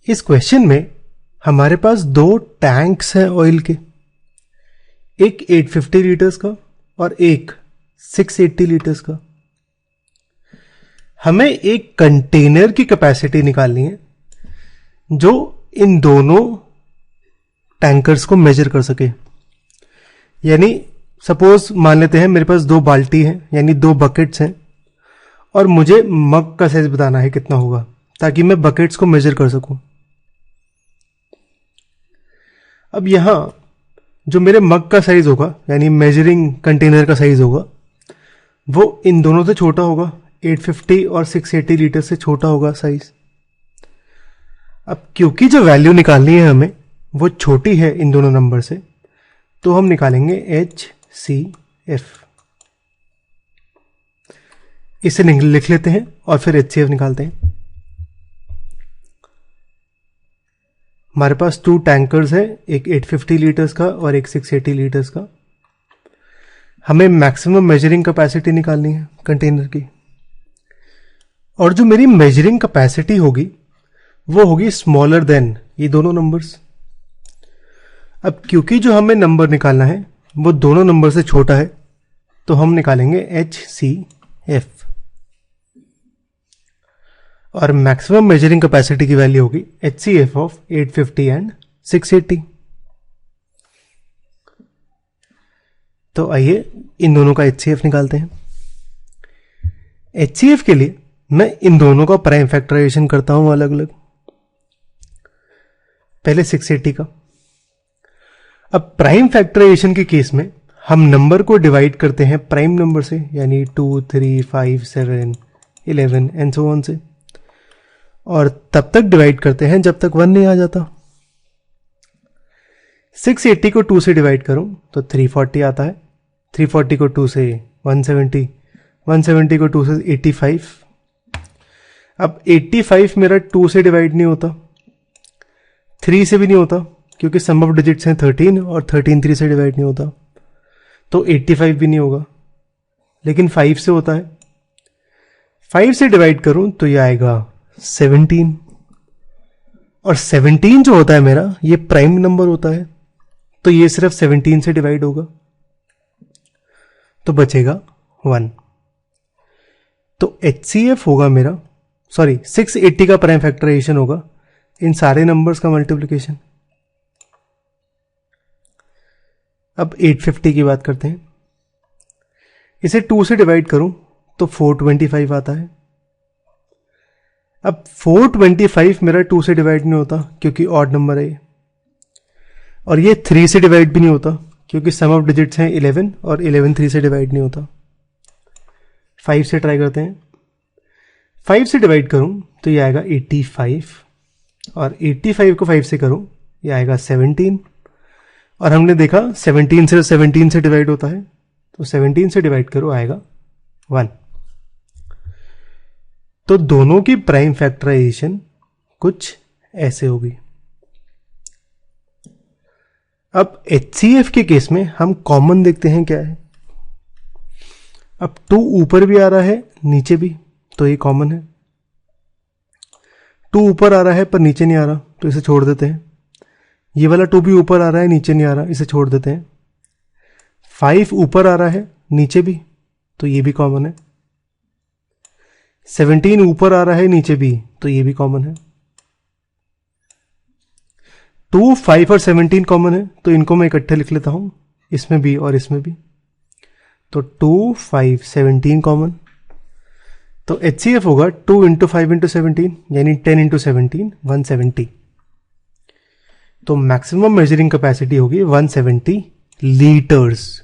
इस क्वेश्चन में हमारे पास दो टैंक्स हैं ऑयल के, एक 850 लीटर्स का और एक 680 लीटर्स का। हमें एक कंटेनर की कैपेसिटी निकालनी है जो इन दोनों टैंकर्स को मेजर कर सके। यानी सपोज मान लेते हैं मेरे पास दो बाल्टी हैं, यानी दो बकेट्स हैं, और मुझे मग का साइज बताना है कितना होगा, ताकि मैं बकेट्स को मेजर कर सकूं। अब यहां जो मेरे मग का साइज होगा, यानी मेजरिंग कंटेनर का साइज होगा, वो इन दोनों से छोटा होगा, 850 और 680 लीटर से छोटा होगा साइज। अब क्योंकि जो वैल्यू निकालनी है हमें वो छोटी है इन दोनों नंबर से, तो हम निकालेंगे HCF। इसे लिख लेते हैं और फिर HCF निकालते हैं। हमारे पास टू टैंकर्स हैं, एक 850 लीटर्स का और एक 680 लीटर्स का। हमें मैक्सिमम मेजरिंग कैपेसिटी निकालनी है कंटेनर की, और जो मेरी मेजरिंग कैपेसिटी होगी वो होगी स्मॉलर देन ये दोनों नंबर्स। अब क्योंकि जो हमें नंबर निकालना है वो दोनों नंबर से छोटा है, तो हम निकालेंगे HCF, और मैक्सिमम मेजरिंग कैपेसिटी की वैल्यू होगी HCF ऑफ 850 एंड 680। तो आइए इन दोनों का HCF निकालते हैं। HCF के लिए मैं इन दोनों का प्राइम फैक्टराइजेशन करता हूं अलग अलग। पहले 680 का। अब प्राइम फैक्टराइजेशन के केस में हम नंबर को डिवाइड करते हैं प्राइम नंबर से, यानी 2, 3, 5, 7, 11 एंड सो ऑन से, और तब तक डिवाइड करते हैं जब तक 1 नहीं आ जाता। 680 को 2 से डिवाइड करूं तो 340 आता है, 340 को 2 से 170, 170 को 2 से 85। अब 85 मेरा 2 से डिवाइड नहीं होता, 3 से भी नहीं होता, क्योंकि सम ऑफ डिजिट्स हैं 13 और 13 3 से डिवाइड नहीं होता, तो 85 भी नहीं होगा। लेकिन 5 से होता है, 5 से डिवाइड करूं तो ये आएगा 17, और 17 जो होता है मेरा ये प्राइम नंबर होता है, तो ये सिर्फ 17 से डिवाइड होगा, तो बचेगा 1। तो HCF होगा मेरा, 680 का प्राइम फैक्टराइजेशन होगा इन सारे नंबर्स का मल्टीप्लिकेशन। अब 850 की बात करते हैं। इसे 2 से डिवाइड करूं तो 425 आता है। अब 425 मेरा 2 से डिवाइड नहीं होता क्योंकि ऑड नंबर है ये, और ये 3 से डिवाइड भी नहीं होता क्योंकि सम ऑफ डिजिट्स हैं 11 और 11 3 से डिवाइड नहीं होता। 5 से ट्राई करते हैं। 5 से डिवाइड करूं तो ये आएगा 85, और 85 को 5 से करूं ये आएगा 17, और हमने देखा 17 से डिवाइड होता है, तो 17 से डिवाइड करो आएगा 1। तो दोनों की प्राइम फैक्टराइजेशन कुछ ऐसे होगी। अब HCF के केस में हम कॉमन देखते हैं क्या है। अब 2 ऊपर भी आ रहा है नीचे भी, तो ये कॉमन है। 2 ऊपर आ रहा है पर नीचे नहीं आ रहा, तो इसे छोड़ देते हैं। ये वाला 2 भी ऊपर आ रहा है नीचे नहीं आ रहा, इसे छोड़ देते हैं। 5 ऊपर आ रहा है नीचे भी, तो ये भी कॉमन है। 17 ऊपर आ रहा है नीचे भी, तो ये भी कॉमन है। 2, 5 और 17 कॉमन है, तो इनको मैं इकट्ठे लिख लेता हूं, इसमें भी और इसमें भी। तो 2, 5, 17 कॉमन। तो HCF होगा 2 × 5 × 17, यानी 10 × 17 170। तो मैक्सिमम मेजरिंग कैपेसिटी होगी 170 लीटर्स।